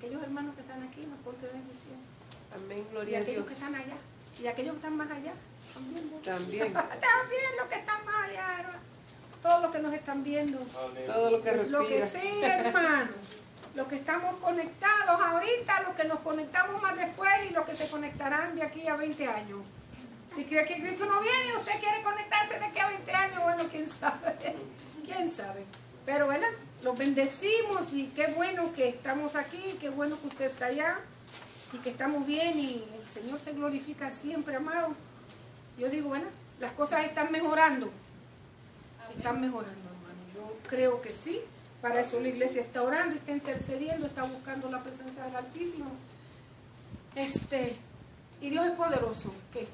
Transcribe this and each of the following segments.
aquellos hermanos que están aquí, nos ponte bendición. Amén, Y gloria a aquellos Dios. que están allá. Y aquellos que están más allá. También. También. También los que están más allá, hermano. Todos los que nos están viendo. Todo lo que Pues lo que respira. sí, hermano. Los que estamos conectados ahorita, los que nos conectamos más después y los que se conectarán de aquí a 20 años. Si cree que Cristo no viene y usted quiere conectarse de aquí a 20 años, bueno, quién sabe. Quién sabe. Pero, ¿verdad? Los bendecimos y qué bueno que estamos aquí, qué bueno que usted está allá y que estamos bien y el Señor se glorifica siempre, amado. Yo digo, bueno, las cosas están mejorando. Están mejorando, hermano. Yo creo que sí. Para eso la iglesia está orando, está intercediendo, está buscando la presencia del Altísimo. Y Dios es poderoso. ¿Qué?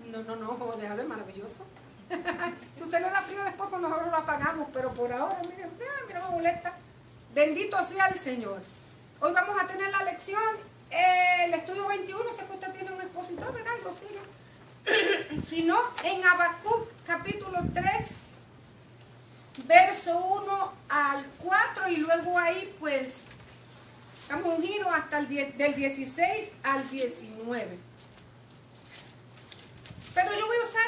No, déjalo, es maravilloso. Si usted le da frío después, pues nosotros lo apagamos, pero por ahora, mira, me molesta. Bendito sea el Señor. Hoy vamos a tener la lección, el estudio 21, sé que usted tiene un expositor, ¿verdad? Lo sigue. Si no, en Habacuc, capítulo 3, verso 1 al 4, y luego ahí, pues, damos un giro hasta el del 16 al 19. Pero yo voy a usar,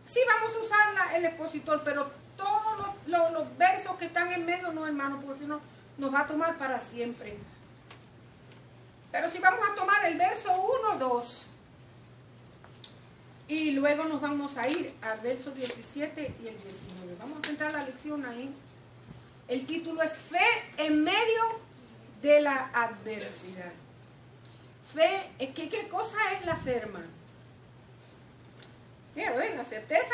sí vamos a usar el expositor, pero todos los versos que están en medio no, hermano, porque si no nos va a tomar para siempre. Pero sí vamos a tomar el verso 1, 2. Y luego nos vamos a ir al verso 17 y el 19. Vamos a centrar la lección ahí. El título es Fe en medio de la adversidad. Fe, ¿qué cosa es la fe, hermano? La certeza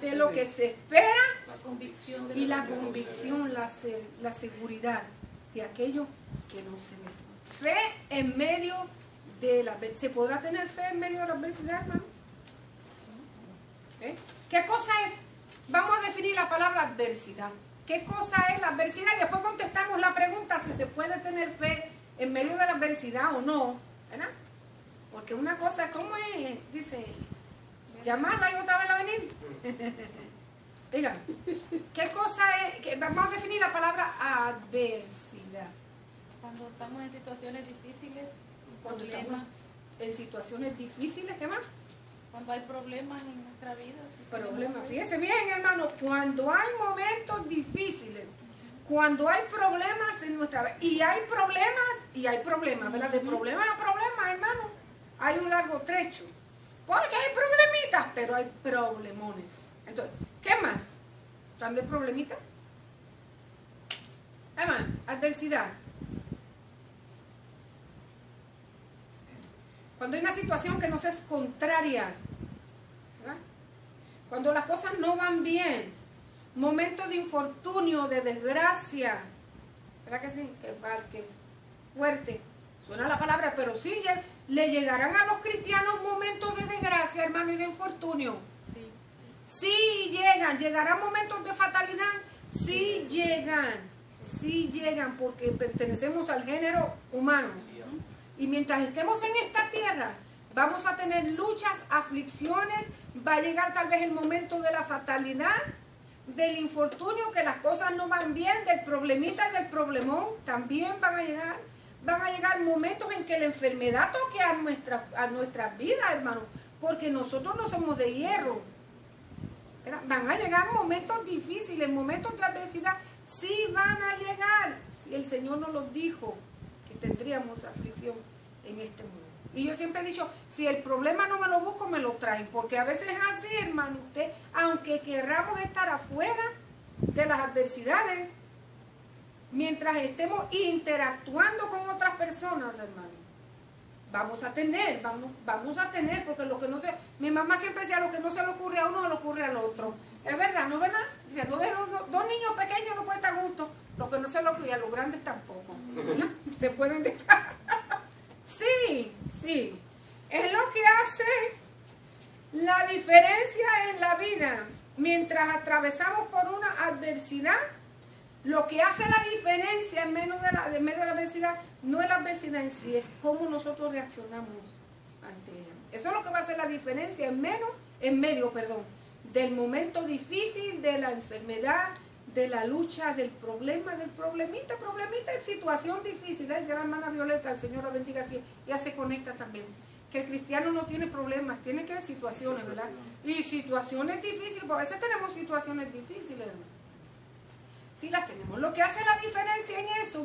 de lo que se espera y la convicción, la seguridad de aquello que no se ve. Fe en medio de la adversidad. ¿Se podrá tener fe en medio de la adversidad, hermano? ¿Qué cosa es? Vamos a definir la palabra adversidad. ¿Qué cosa es la adversidad? Y después contestamos la pregunta si se puede tener fe en medio de la adversidad o no, ¿verdad? Porque una cosa, ¿cómo es? Dice, llamarla y otra vez a venir. Dígame, ¿qué cosa es? Vamos a definir la palabra adversidad. Cuando estamos en situaciones difíciles, Cuando problemas. estamos en situaciones difíciles, ¿qué más? Cuando hay problemas en nuestra vida. Problemas. Fíjese bien, hermano, cuando hay momentos difíciles, cuando hay problemas en nuestra vida, y hay problemas, ¿verdad? De problema a problema, hermano, hay un largo trecho. Porque hay problemitas, pero hay problemones. Entonces, ¿qué más? ¿Están de problemitas? ¿Qué más? Adversidad. Cuando hay una situación que nos es contraria, ¿verdad? Cuando las cosas no van bien, momentos de infortunio, de desgracia, ¿verdad que sí? Que fuerte suena la palabra, pero sí le llegarán a los cristianos momentos de desgracia, hermano, y de infortunio. Sí. Sí llegarán momentos de fatalidad, sí llegan, porque pertenecemos al género humano. Y mientras estemos en esta tierra, vamos a tener luchas, aflicciones, va a llegar tal vez el momento de la fatalidad, del infortunio, que las cosas no van bien, del problemita y del problemón, también van a llegar momentos en que la enfermedad toque a nuestras vidas, hermano, porque nosotros no somos de hierro. Van a llegar momentos difíciles, momentos de adversidad, sí van a llegar, si el Señor nos los dijo, que tendríamos aflicción en este mundo. Y yo siempre he dicho, si el problema no me lo busco, me lo traen, porque a veces es así, hermano, usted, aunque querramos estar afuera de las adversidades, mientras estemos interactuando con otras personas, hermano, vamos a tener, porque lo que no se, mi mamá siempre decía, lo que no se le ocurre a uno, se le ocurre al otro. Es verdad, ¿no es verdad? Dice, dos niños pequeños no pueden estar juntos, lo que no se le ocurre, a los grandes tampoco, ¿verdad? Se pueden dejar. Sí, es lo que hace la diferencia en la vida. Mientras atravesamos por una adversidad, lo que hace la diferencia en medio de la adversidad no es la adversidad en sí, es cómo nosotros reaccionamos ante ella. Eso es lo que va a hacer la diferencia en medio del momento difícil, de la enfermedad, de la lucha, del problema, del problemita, situación difícil. Decía la hermana Violeta, el Señor la bendiga, así, ella se conecta también. Que el cristiano no tiene problemas, tiene que haber situaciones, ¿verdad? Y situaciones difíciles, porque a veces tenemos situaciones difíciles, hermano. Sí las tenemos. Lo que hace la diferencia en eso,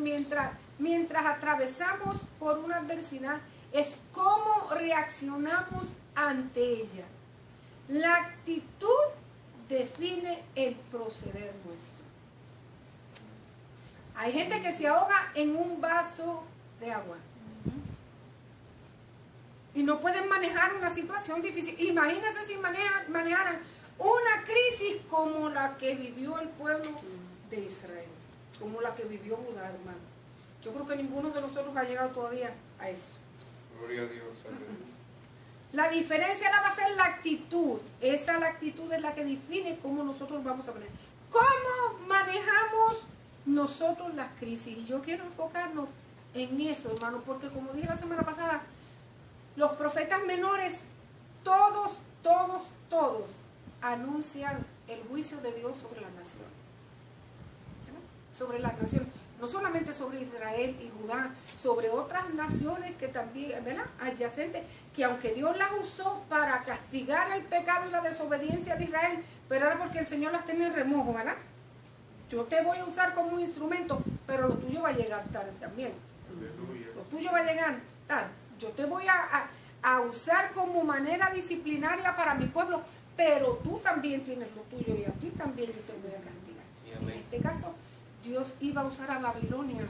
mientras atravesamos por una adversidad, es cómo reaccionamos ante ella. La actitud define el proceder nuestro. Hay gente que se ahoga en un vaso de agua y no pueden manejar una situación difícil. Imagínense si manejaran una crisis como la que vivió el pueblo de Israel, como la que vivió Judá, hermano. Yo creo que ninguno de nosotros ha llegado todavía a eso. Gloria a Dios. La diferencia la va a ser la actitud. La actitud es la que define cómo nosotros vamos a manejar. ¿Cómo manejamos nosotros las crisis? Y yo quiero enfocarnos en eso, hermano, porque como dije la semana pasada, los profetas menores, todos anuncian el juicio de Dios sobre la nación. Sobre la nación. No solamente sobre Israel y Judá, sobre otras naciones que también, ¿verdad?, adyacentes, que aunque Dios las usó para castigar el pecado y la desobediencia de Israel, pero era porque el Señor las tenía en remojo, ¿verdad? Yo te voy a usar como un instrumento, pero lo tuyo va a llegar tarde también. Lo tuyo va a llegar tarde. Yo te voy a usar como manera disciplinaria para mi pueblo, pero tú también tienes lo tuyo y a ti también yo te voy a castigar. En este caso, Dios iba a usar a Babilonia.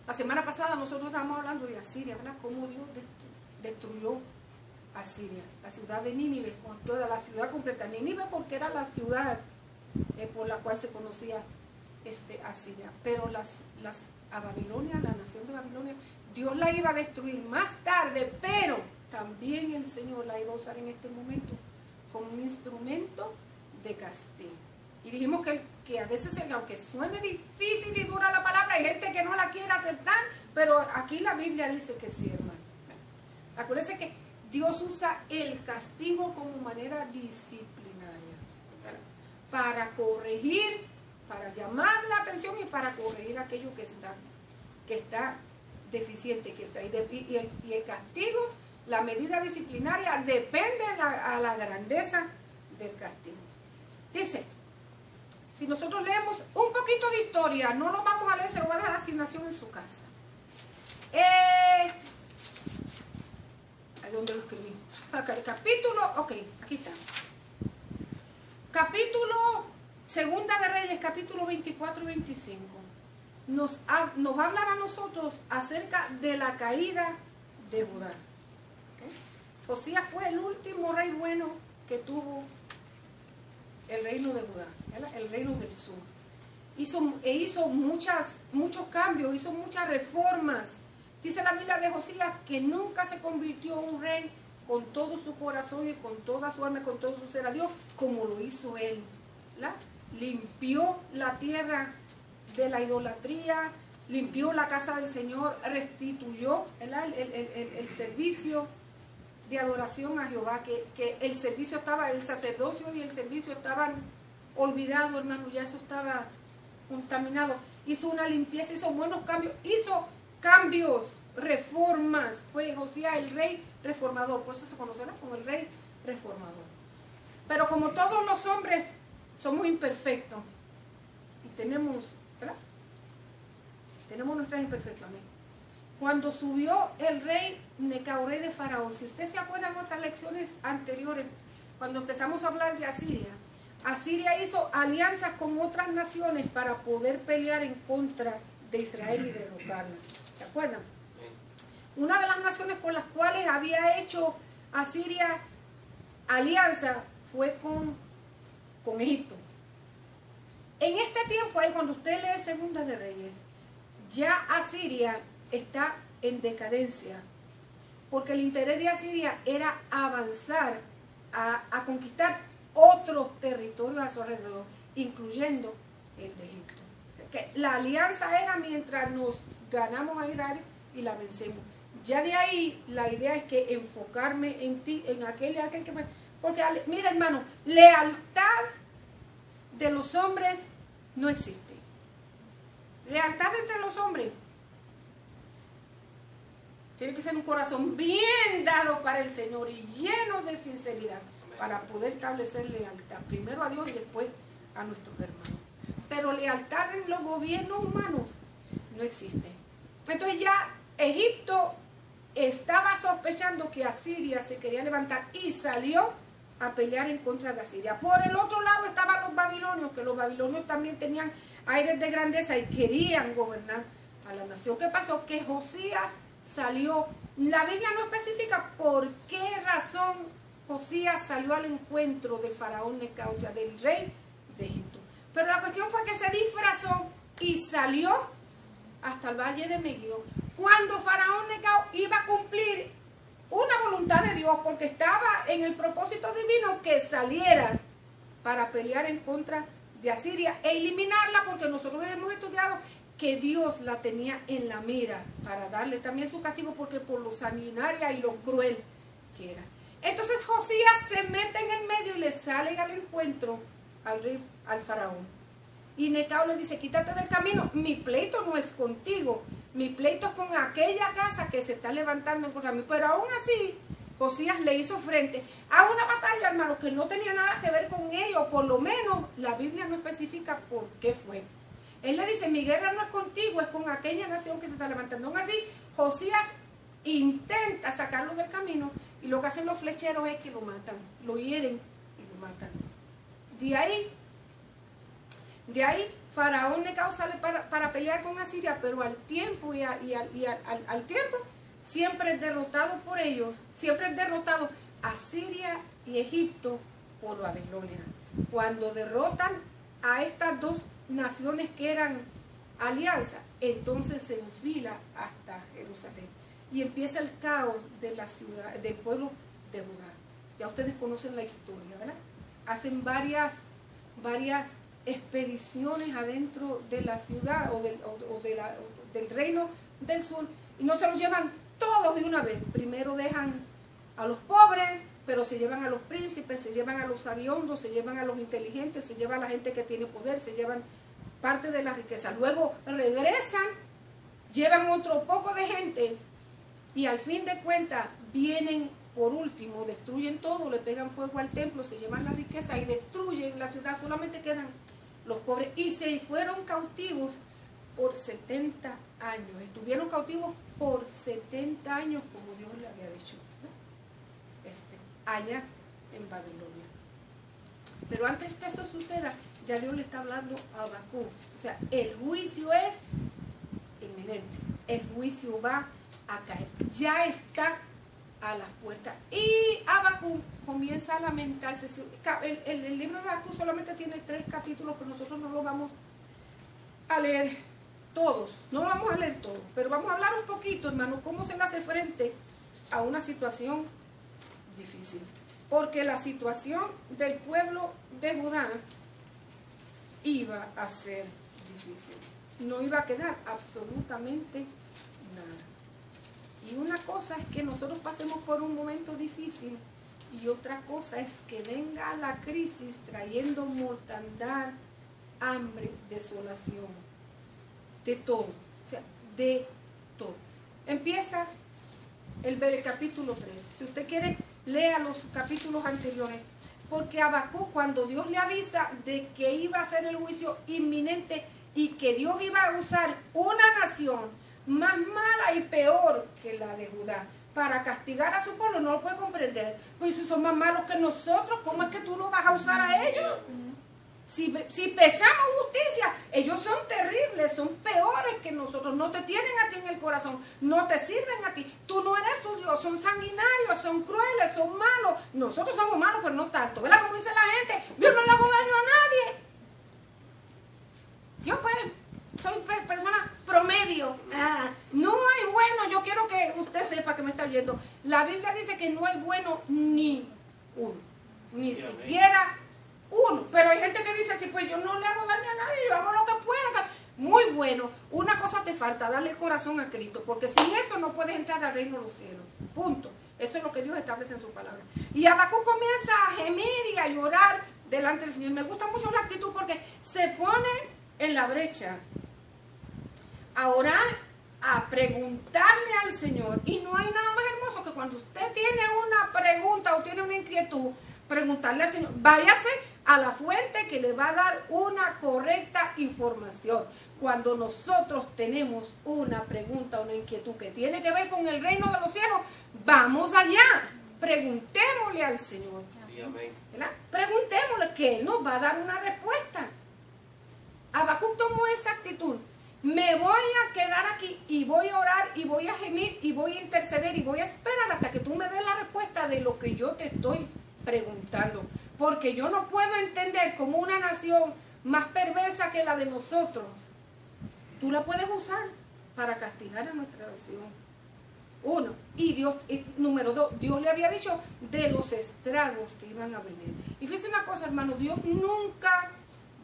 La semana pasada nosotros estábamos hablando de Asiria, ¿verdad? Cómo Dios destruyó a Asiria, la ciudad de Nínive, con toda la ciudad completa. Nínive porque era la ciudad por la cual se conocía Asiria. Pero a Babilonia, la nación de Babilonia, Dios la iba a destruir más tarde, pero también el Señor la iba a usar en este momento como un instrumento de castigo. Y dijimos que a veces, aunque suene difícil y dura la palabra, hay gente que no la quiere aceptar, pero aquí la Biblia dice que sí, hermano. Acuérdense que Dios usa el castigo como manera disciplinaria, para corregir, para llamar la atención y para corregir aquello que está deficiente, que está ahí. Y el castigo, la medida disciplinaria, depende a la grandeza del castigo. Dice, si nosotros leemos un poquito de historia, no lo vamos a leer, se lo va a dejar asignación en su casa. ¿Dónde lo escribí? Acá, el capítulo, ok, aquí está. Capítulo, Segunda de Reyes, capítulo 24 y 25. Nos va a hablar a nosotros acerca de la caída de Judá. ¿Okay? Josías fue el último rey bueno que tuvo el reino de Judá, el reino del sur. Hizo muchos cambios, hizo muchas reformas. Dice la Biblia de Josías que nunca se convirtió en un rey con todo su corazón y con toda su alma, con todo su ser a Dios, como lo hizo él. ¿Verdad? Limpió la tierra de la idolatría, limpió la casa del Señor, restituyó el servicio de adoración a Jehová, que el servicio estaba, el sacerdocio y el servicio estaban olvidados, hermano, ya eso estaba contaminado. Hizo una limpieza, hizo buenos cambios, reformas. Fue Josías el rey reformador, por eso se conocerá como el rey reformador. Pero como todos los hombres somos imperfectos y tenemos, ¿verdad?, tenemos nuestras imperfecciones. Cuando subió el rey Necao, rey de Faraón, si usted se acuerda de nuestras lecciones anteriores, cuando empezamos a hablar de Asiria, Asiria hizo alianzas con otras naciones para poder pelear en contra de Israel y derrotarla. ¿Se acuerdan? Una de las naciones con las cuales había hecho Asiria alianza fue con Egipto. En este tiempo, ahí cuando usted lee Segunda de Reyes, ya Asiria está en decadencia, porque el interés de Asiria era avanzar a conquistar otros territorios a su alrededor, incluyendo el de Egipto. La alianza era mientras nos ganamos a Israel y la vencemos. Ya de ahí la idea es que enfocarme en ti, en aquel que fue. Porque mira, hermano, lealtad de los hombres no existe. Lealtad entre los hombres. Tiene que ser un corazón bien dado para el Señor y lleno de sinceridad para poder establecer lealtad. Primero a Dios y después a nuestros hermanos. Pero lealtad en los gobiernos humanos no existe. Entonces ya Egipto estaba sospechando que Asiria se quería levantar y salió a pelear en contra de Asiria. Por el otro lado estaban los babilonios, que los babilonios también tenían aires de grandeza y querían gobernar a la nación. ¿Qué pasó? Que Josías salió, la Biblia no especifica por qué razón Josías salió al encuentro del faraón Necao, o sea, del rey de Egipto. Pero la cuestión fue que se disfrazó y salió hasta el valle de Megiddo, cuando faraón Necao iba a cumplir una voluntad de Dios, porque estaba en el propósito divino que saliera para pelear en contra de Asiria e eliminarla, porque nosotros hemos estudiado que Dios la tenía en la mira para darle también su castigo, porque por lo sanguinaria y lo cruel que era. Entonces Josías se mete en el medio y le sale al encuentro al rey, al faraón. Y Necao le dice: quítate del camino, mi pleito no es contigo, mi pleito es con aquella casa que se está levantando en contra de mí. Pero aún así, Josías le hizo frente a una batalla, hermano, que no tenía nada que ver con ello, por lo menos la Biblia no especifica por qué fue. Él le dice: mi guerra no es contigo, es con aquella nación que se está levantando. Aún así, Josías intenta sacarlo del camino y lo que hacen los flecheros es que lo matan, lo hieren y lo matan. De ahí faraón Necao sale para pelear con Asiria, pero al tiempo al tiempo siempre es derrotado por ellos, siempre es derrotado Asiria y Egipto por Babilonia. Cuando derrotan a estas dos naciones que eran alianza, entonces se enfila hasta Jerusalén y empieza el caos de la ciudad, del pueblo de Judá. Ya ustedes conocen la historia, ¿verdad? Hacen varias expediciones adentro de la ciudad del reino del sur, y no se los llevan todos de una vez. Primero dejan a los pobres, pero se llevan a los príncipes, se llevan a los sabiondos, se llevan a los inteligentes, se llevan a la gente que tiene poder, se llevan parte de la riqueza. Luego regresan, llevan otro poco de gente y al fin de cuentas vienen por último, destruyen todo, le pegan fuego al templo, se llevan la riqueza y destruyen la ciudad. Solamente quedan los pobres y se fueron cautivos por 70 años. Estuvieron cautivos por 70 años, como Dios le había dicho, ¿no? Allá en Babilonia. Pero antes que eso suceda, ya Dios le está hablando a Habacuc. O sea, el juicio es inminente. El juicio va a caer. Ya está a las puertas. Y Habacuc comienza a lamentarse. El libro de Habacuc solamente tiene 3 capítulos, pero nosotros no lo vamos a leer todos. No lo vamos a leer todos, pero vamos a hablar un poquito, hermano, cómo se le hace frente a una situación difícil. Porque la situación del pueblo de Judá iba a ser difícil. No iba a quedar absolutamente nada. Y una cosa es que nosotros pasemos por un momento difícil y otra cosa es que venga la crisis trayendo mortandad, hambre, desolación, de todo, o sea, de todo. Empieza el capítulo 3. Si usted quiere, lea los capítulos anteriores, porque Habacuc, cuando Dios le avisa de que iba a ser el juicio inminente y que Dios iba a usar una nación más mala y peor que la de Judá para castigar a su pueblo, no lo puede comprender. Pues si son más malos que nosotros, ¿cómo es que tú lo vas a usar a ellos? Si pesamos justicia, ellos son terribles, son peores que nosotros, no te tienen a ti en el corazón, no te sirven a ti, tú no eres tu Dios, son sanguinarios, son crueles, son malos. Nosotros somos malos, pero no tanto, ¿verdad? Como dice la gente, Dios no le hago daño a nadie. Yo pues soy persona promedio, no hay bueno. Yo quiero que usted sepa, que me está oyendo, la Biblia dice que no hay bueno ni uno, ni siquiera uno. Pero hay gente que dice: sí, pues yo no le hago daño a nadie, yo hago lo que puedo. Muy bueno. Una cosa te falta: darle el corazón a Cristo, porque sin eso no puedes entrar al reino de los cielos. Punto. Eso es lo que Dios establece en su palabra. Y Habacuc comienza a gemir y a llorar delante del Señor. Me gusta mucho la actitud porque se pone en la brecha a orar, a preguntarle al Señor. Y no hay nada más hermoso que cuando usted tiene una pregunta o tiene una inquietud, preguntarle al Señor. Váyase a la fuente que le va a dar una correcta información. Cuando nosotros tenemos una pregunta, una inquietud que tiene que ver con el reino de los cielos, vamos allá, preguntémosle al Señor. Sí, amén. ¿Verdad? Preguntémosle que Él nos va a dar una respuesta. Habacuc tomó esa actitud. Me voy a quedar aquí y voy a orar y voy a gemir y voy a interceder y voy a esperar hasta que tú me des la respuesta de lo que yo te estoy preguntando. Porque yo no puedo entender cómo una nación más perversa que la de nosotros, tú la puedes usar para castigar a nuestra nación. Uno. Y número dos, Dios le había dicho de los estragos que iban a venir. Y fíjese una cosa, hermano, Dios nunca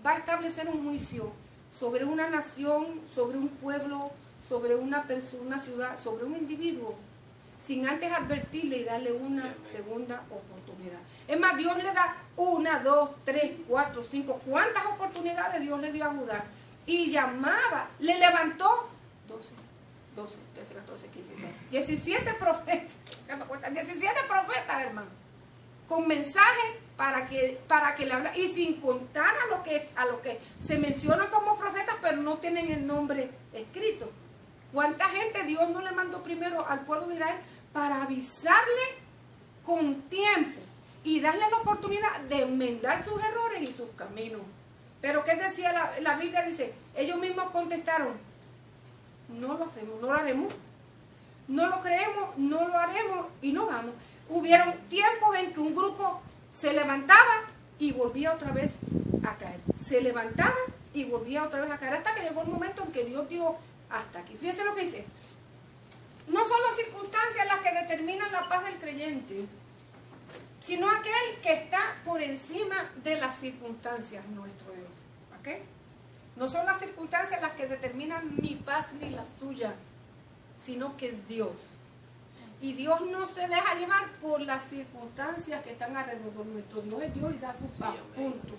va a establecer un juicio sobre una nación, sobre un pueblo, sobre una persona, una ciudad, sobre un individuo, sin antes advertirle y darle una segunda oportunidad. Es más, Dios le da 1, 2, 3, 4, 5. ¿Cuántas oportunidades Dios le dio a Judá? Y llamaba, le levantó 12, 13, 14, 15, 16, 17 profetas, 17 profetas, hermano, con mensaje para que le habla, y sin contar a lo que se mencionan como profetas, pero no tienen el nombre escrito. ¿Cuánta gente Dios no le mandó primero al pueblo de Israel para avisarle con tiempo y darle la oportunidad de enmendar sus errores y sus caminos? Pero ¿qué decía la Biblia? Dice, ellos mismos contestaron, no lo hacemos, no lo haremos, no lo creemos, no lo haremos y no vamos. Hubieron tiempos en que un grupo se levantaba y volvía otra vez a caer. Se levantaba y volvía otra vez a caer hasta que llegó el momento en que Dios dijo, hasta aquí. Fíjense lo que dice. No son las circunstancias las que determinan la paz del creyente, sino aquel que está por encima de las circunstancias, nuestro Dios. ¿Ok? No son las circunstancias las que determinan mi paz ni la suya, sino que es Dios. Y Dios no se deja llevar por las circunstancias que están alrededor nuestro. Dios es Dios y da su paz, punto.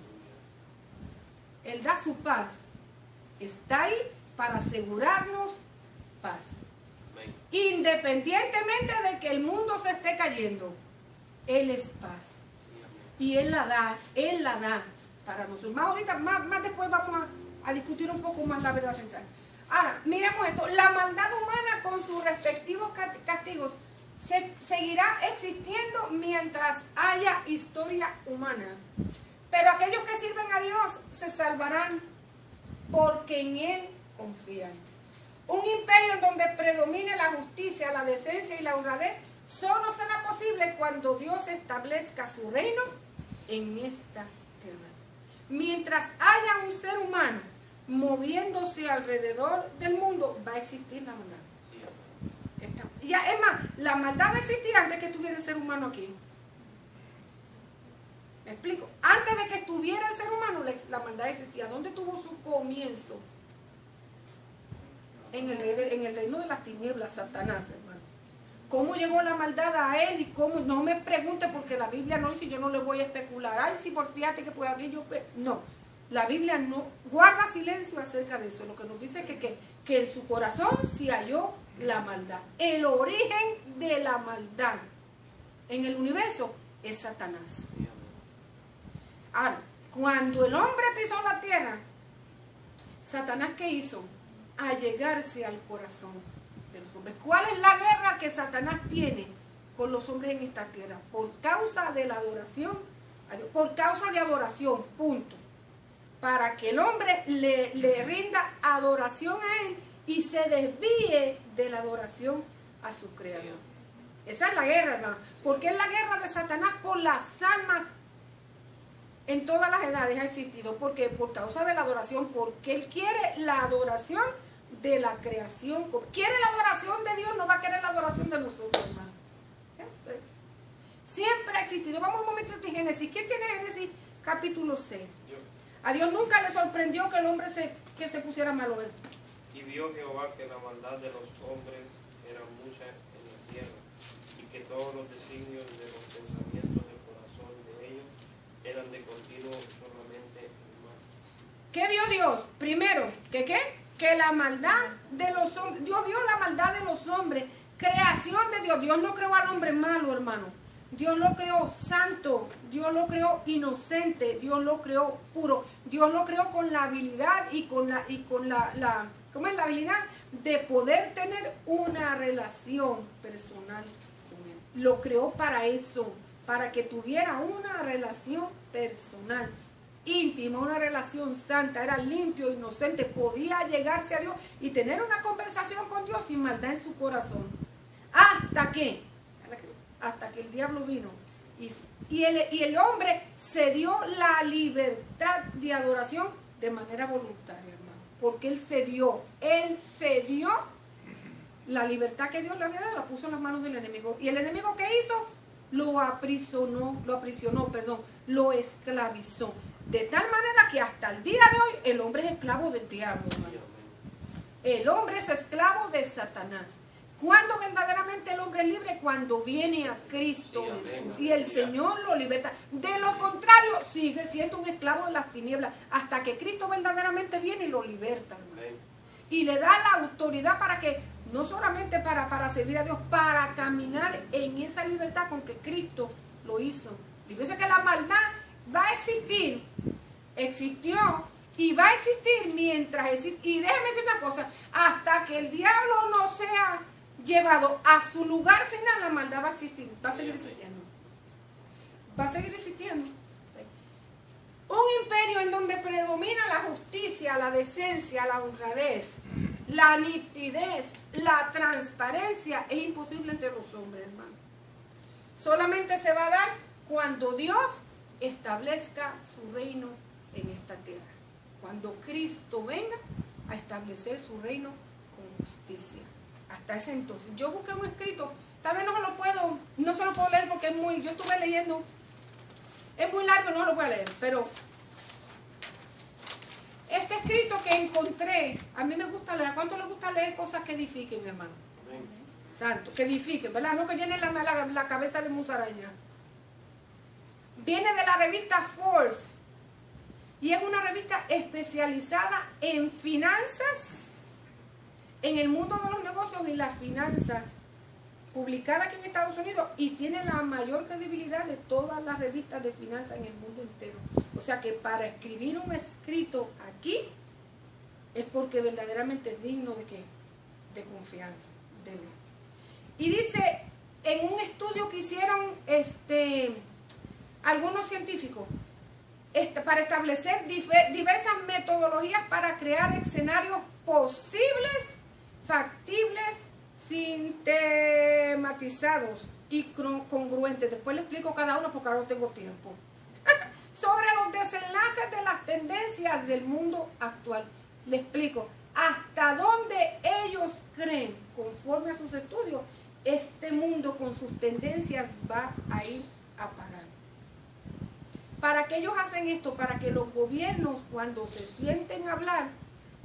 Él da su paz. Está ahí para asegurarnos paz. Independientemente de que el mundo se esté cayendo, Él es paz. Y Él la da para nosotros. Más ahorita, más después vamos a discutir un poco más la verdad central. Ahora, miremos esto. La maldad humana con sus respectivos castigos seguirá existiendo mientras haya historia humana. Pero aquellos que sirven a Dios se salvarán porque en Él confían. Un imperio en donde predomine la justicia, la decencia y la honradez solo será posible cuando Dios establezca su reino en esta tierra. Mientras haya un ser humano moviéndose alrededor del mundo, va a existir la maldad. Ya, es más, la maldad existía antes que estuviera el ser humano aquí. ¿Me explico? Antes de que estuviera el ser humano, la maldad existía. ¿Dónde tuvo su comienzo? En el reino de las tinieblas, Satanás, hermano. ¿Cómo llegó la maldad a él y cómo? No me pregunte porque la Biblia no dice, yo no le voy a especular. Ay, sí, por fíjate que puede abrir yo. No, la Biblia no guarda silencio acerca de eso. Lo que nos dice es que en su corazón se halló la maldad. El origen de la maldad en el universo es Satanás. Ahora, cuando el hombre pisó la tierra, ¿Satanás qué hizo? Allegarse al corazón de los hombres. ¿Cuál es la guerra que Satanás tiene con los hombres en esta tierra? Por causa de la adoración a Dios, por causa de adoración, punto. Para que el hombre le rinda adoración a él y se desvíe de la adoración a su creador. Esa es la guerra, hermano. ¿Por qué es la guerra de Satanás? Por las almas en todas las edades ha existido. ¿Por qué? Por causa de la adoración. Porque él quiere la adoración de la creación. Quiere la adoración de Dios, no va a querer la adoración de nosotros, hermano. Siempre ha existido. Vamos un momento de Génesis. ¿Quién tiene Génesis capítulo 6? A Dios nunca le sorprendió que el hombre se pusiera malo. Y vio Jehová que la maldad de los hombres era mucha en la tierra, y que todos los designios de los pensamientos del corazón de ellos eran de continuo solamente el mal. ¿Qué vio Dios? Primero, ¿que qué? Que la maldad de los hombres, Dios vio la maldad de los hombres, creación de Dios. Dios no creó al hombre malo, hermano. Dios lo creó santo, Dios lo creó inocente, Dios lo creó puro, Dios lo creó con la habilidad y con la ¿cómo es la habilidad? De poder tener una relación personal con Él. Lo creó para eso, para que tuviera una relación personal, íntima, una relación santa, era limpio, inocente, podía llegarse a Dios y tener una conversación con Dios sin maldad en su corazón. ¿Hasta qué? Hasta que el diablo vino y el hombre se dio la libertad de adoración de manera voluntaria, hermano, porque él se dio la libertad que Dios le había dado, la puso en las manos del enemigo. ¿Y el enemigo qué hizo? Lo esclavizó, de tal manera que hasta el día de hoy el hombre es esclavo del diablo, hermano. El hombre es esclavo de Satanás. ¿Cuándo verdaderamente el hombre es libre? Cuando viene a Cristo Jesús y el Señor lo liberta. De lo contrario, sigue siendo un esclavo de las tinieblas hasta que Cristo verdaderamente viene y lo liberta. Y le da la autoridad para que, no solamente para servir a Dios, para caminar en esa libertad con que Cristo lo hizo. Y dice que la maldad va a existir, existió y va a existir mientras existe. Y déjeme decir una cosa, hasta que el diablo no sea llevado a su lugar final, la maldad va a existir, va a seguir existiendo. Va a seguir existiendo. Un imperio en donde predomina la justicia, la decencia, la honradez, la nitidez, la transparencia, es imposible entre los hombres, hermano. Solamente se va a dar cuando Dios establezca su reino en esta tierra. Cuando Cristo venga a establecer su reino con justicia. Hasta ese entonces. Yo busqué un escrito, tal vez no se lo puedo leer porque es muy, yo estuve leyendo, es muy largo, no lo voy a leer, pero este escrito que encontré, a mí me gusta leer. ¿A cuánto les gusta leer cosas que edifiquen, hermano? Amén. Santo, que edifiquen, ¿verdad? No que llenen la cabeza de musaraña. Viene de la revista Forbes y es una revista especializada en finanzas, en el mundo de los negocios y las finanzas, publicada aquí en Estados Unidos, y tiene la mayor credibilidad de todas las revistas de finanzas en el mundo entero. O sea que para escribir un escrito aquí es porque verdaderamente es digno de ¿qué? De confianza, de ley. Y dice, en un estudio que hicieron algunos científicos, para establecer diversas metodologías para crear escenarios posibles, factibles, sistematizados y congruentes. Después le explico cada uno porque ahora no tengo tiempo. Sobre los desenlaces de las tendencias del mundo actual. Le explico hasta dónde ellos creen, conforme a sus estudios, este mundo con sus tendencias va a ir a parar. ¿Para qué ellos hacen esto? Para que los gobiernos, cuando se sienten a hablar,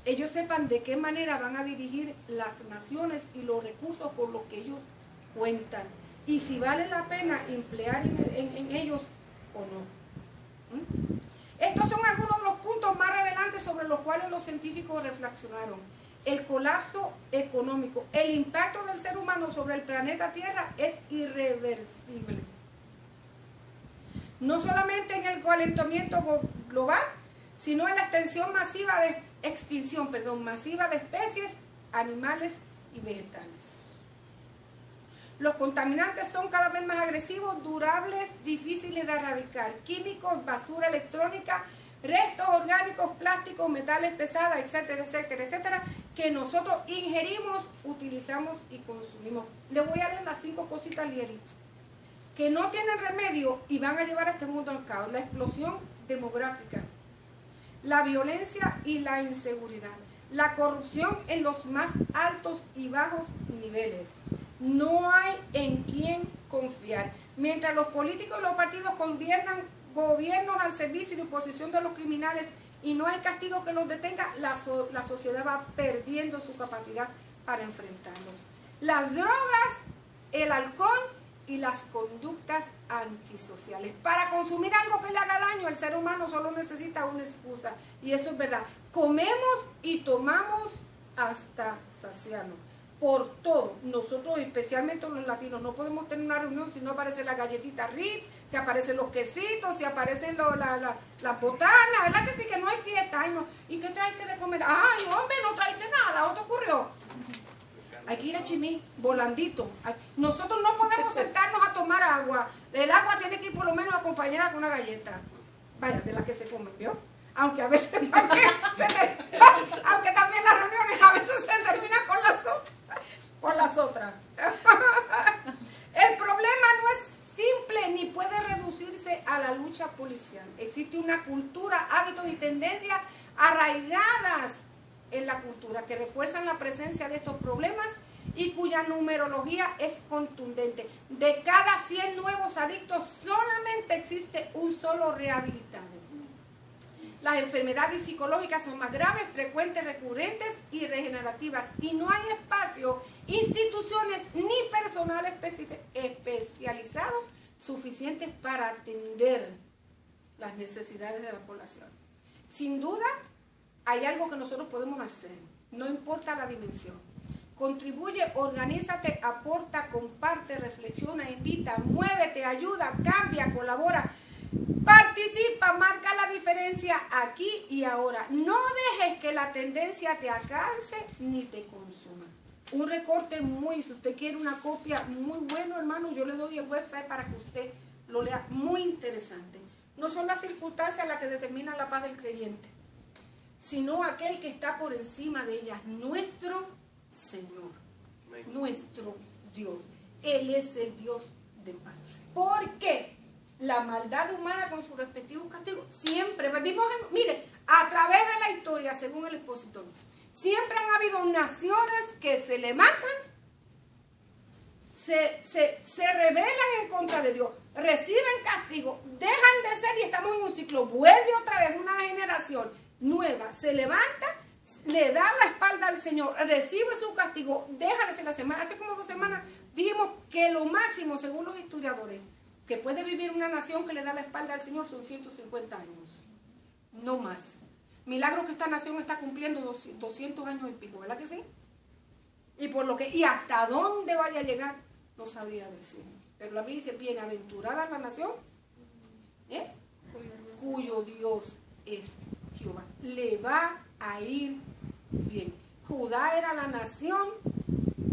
ellos sepan de qué manera van a dirigir las naciones y los recursos con los que ellos cuentan. Y si vale la pena emplear en ellos o no. Estos son algunos de los puntos más revelantes sobre los cuales los científicos reflexionaron. El colapso económico, el impacto del ser humano sobre el planeta Tierra es irreversible. No solamente en el calentamiento global, sino en la extinción masiva de especies, animales y vegetales. Los contaminantes son cada vez más agresivos, durables, difíciles de erradicar. Químicos, basura electrónica, restos orgánicos, plásticos, metales pesados, etcétera, etcétera, etcétera, que nosotros ingerimos, utilizamos y consumimos. Les voy a leer las 5 cositas ligeritas que no tienen remedio y van a llevar a este mundo al caos. La explosión demográfica, la violencia y la inseguridad, la corrupción en los más altos y bajos niveles. No hay en quién confiar. Mientras los políticos y los partidos gobiernan gobiernos al servicio y disposición de los criminales y no hay castigo que los detenga, la sociedad va perdiendo su capacidad para enfrentarlos. Las drogas, el alcohol y las conductas antisociales. Para consumir algo que le haga daño, el ser humano solo necesita una excusa. Y eso es verdad. Comemos y tomamos hasta saciarnos. Por todo. Nosotros, especialmente los latinos, no podemos tener una reunión si no aparece la galletita Ritz, si aparecen los quesitos, si aparecen las botanas, ¿verdad que sí? Que no hay fiesta. Ay, no. ¿Y qué traiste de comer? Ay, hombre, no traiste nada. ¿O te ocurrió? Hay que ir a Chimí, volandito. Nosotros no podemos sentarnos a tomar agua. El agua tiene que ir por lo menos acompañada con una galleta. Vaya, de la que se comen, ¿vio? Aunque a veces también aunque también las reuniones a veces se terminan con las otras. El problema no es simple ni puede reducirse a la lucha policial. Existe una cultura, hábitos y tendencias arraigadas en la cultura que refuerzan la presencia de estos problemas y cuya numerología es contundente. De cada 100 nuevos adictos solamente existe un solo rehabilitado. Las enfermedades psicológicas son más graves, frecuentes, recurrentes y regenerativas, y no hay espacio, instituciones ni personal especializado suficientes para atender las necesidades de la población. Sin duda, hay algo que nosotros podemos hacer, no importa la dimensión. Contribuye, organízate, aporta, comparte, reflexiona, invita, muévete, ayuda, cambia, colabora, participa, marca la diferencia aquí y ahora. No dejes que la tendencia te alcance ni te consuma. Un recorte si usted quiere una copia muy bueno, hermano, yo le doy el website para que usted lo lea, muy interesante. No son las circunstancias las que determinan la paz del creyente, sino aquel que está por encima de ellas, nuestro Señor, nuestro Dios. Él es el Dios de paz. ¿Por qué? La maldad humana con sus respectivos castigos siempre vivimos mire, a través de la historia, según el expositor, siempre han habido naciones que se levantan, se rebelan en contra de Dios, reciben castigo, dejan de ser y estamos en un ciclo. Vuelve otra vez una generación nueva, se levanta, le da la espalda al Señor, recibe su castigo, deja de ser la semana. Hace como 2 semanas dijimos que lo máximo, según los historiadores, que puede vivir una nación que le da la espalda al Señor son 150 años, no más. Milagro que esta nación está cumpliendo 200 años y pico, ¿verdad que sí? Y hasta dónde vaya a llegar, no sabría decir. Pero la Biblia dice, bienaventurada la nación, cuyo Dios es Jehová. Le va a ir bien. Judá era la nación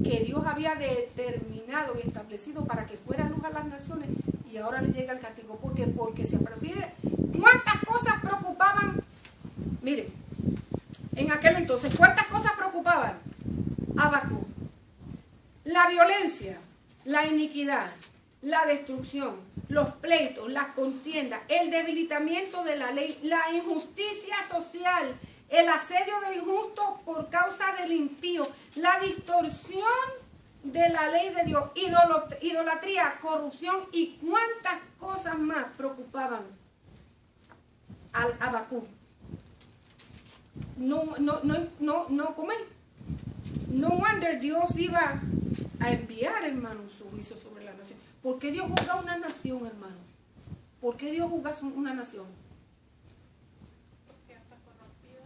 que Dios había determinado y establecido para que fuera luz a las naciones, y ahora le llega el castigo. ¿Por qué? Porque se prefiere. ¿Cuántas cosas preocupaban? Mire, en aquel entonces, ¿cuántas cosas preocupaban a Habacuc? La violencia, la iniquidad, la destrucción, los pleitos, las contiendas, el debilitamiento de la ley, la injusticia social, el asedio del injusto por causa del impío, la distorsión de la ley de Dios, idolatría, corrupción y cuántas cosas más preocupaban al Habacuc. No wonder Dios iba a enviar, hermano, su juicio sobre la nación. ¿Por qué Dios juzga a una nación, hermano? ¿Por qué Dios juzga a una nación? Porque está corrompida.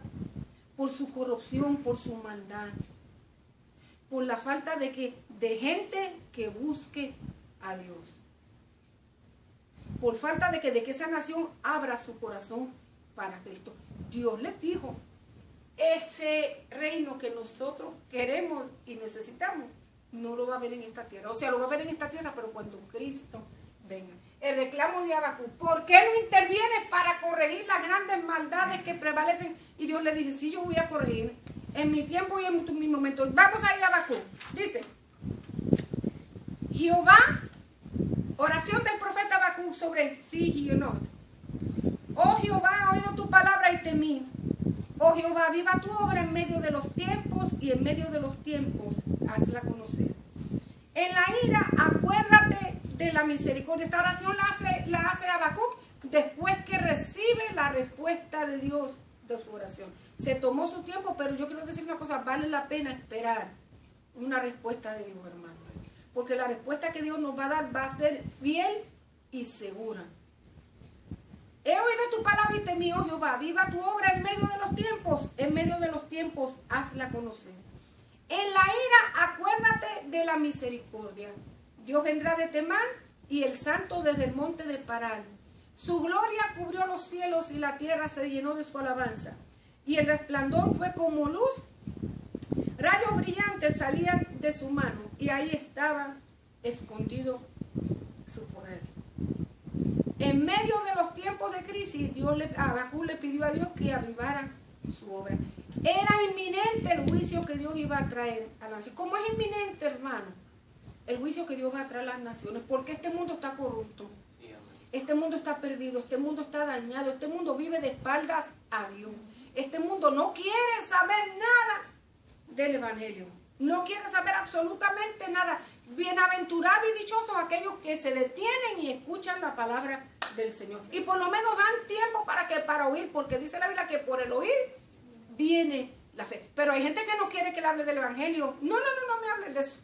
Por su corrupción, por su maldad, por la falta de gente que busque a Dios, por falta de que esa nación abra su corazón para Cristo. Dios les dijo, ese reino que nosotros queremos y necesitamos, no lo va a ver en esta tierra. O sea, lo va a ver en esta tierra, pero cuando Cristo venga. El reclamo de Habacuc, ¿por qué no intervienes para corregir las grandes maldades que prevalecen? Y Dios le dice, sí, yo voy a corregir en mi tiempo y en mi momento. Vamos a ir a Habacuc. Dice, Jehová, oración del profeta Habacuc sobre Sigionot. Oh Jehová, he oído tu palabra y temí. Oh Jehová, viva tu obra en medio de los tiempos, y en medio de los tiempos hazla conocer. En la ira, acuérdate de la misericordia. Esta oración la hace Habacuc después que recibe la respuesta de Dios de su oración. Se tomó su tiempo, pero yo quiero decir una cosa, vale la pena esperar una respuesta de Dios, hermano. porque la respuesta que Dios nos va a dar va a ser fiel y segura. He oído tu palabra y temí, oh Jehová, viva tu obra en medio de los tiempos, hazla conocer. En la ira, acuérdate de la misericordia. Dios vendrá de Temán y el santo desde el monte de Parán. Su gloria cubrió los cielos y la tierra se llenó de su alabanza. Y el resplandor fue como luz. Rayos brillantes salían de su mano y ahí estaba escondido su poder. En medio de los tiempos de crisis, Habacuc le pidió a Dios que avivara su obra. Era inminente el juicio que Dios iba a traer a la nación. ¿Cómo es inminente, hermano? El juicio que Dios va a traer a las naciones, porque este mundo está corrupto. Este mundo está perdido, este mundo está dañado, este mundo vive de espaldas a Dios. Este mundo no quiere saber nada del Evangelio. No quiere saber absolutamente nada. Bienaventurados y dichosos aquellos que se detienen y escuchan la palabra del Señor. Y por lo menos dan tiempo para oír, porque dice la Biblia que por el oír viene la fe. Pero hay gente que no quiere que le hable del Evangelio. No me hables de eso.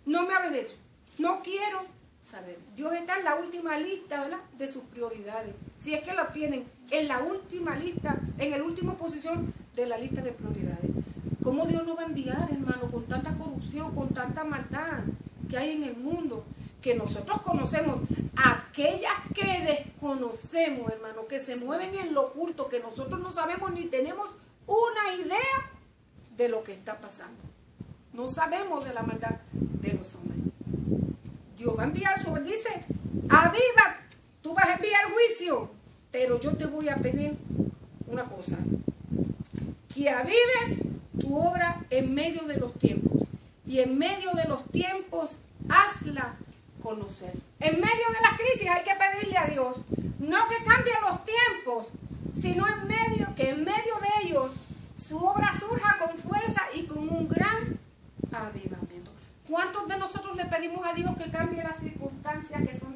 No me hables de eso. No quiero saber. Dios está en la última lista, ¿verdad?, de sus prioridades. Si es que lo tienen en la última lista, en la última posición de la lista de prioridades. ¿Cómo Dios nos va a enviar, hermano, con tanta corrupción, con tanta maldad que hay en el mundo? Que nosotros conocemos, aquellas que desconocemos, hermano, que se mueven en lo oculto, que nosotros no sabemos ni tenemos una idea de lo que está pasando. No sabemos de la maldad de los hombres. Dios va a enviar sobre, dice, aviva, tú vas a enviar juicio, pero yo te voy a pedir una cosa, que avives tu obra en medio de los tiempos, y en medio de los tiempos hazla conocer. En medio de las crisis hay que pedirle a Dios, no que cambie los tiempos, sino que en medio de ellos su obra surja con fuerza y con un gran avivamiento. ¿Cuántos de nosotros le pedimos a Dios que cambie las circunstancias que son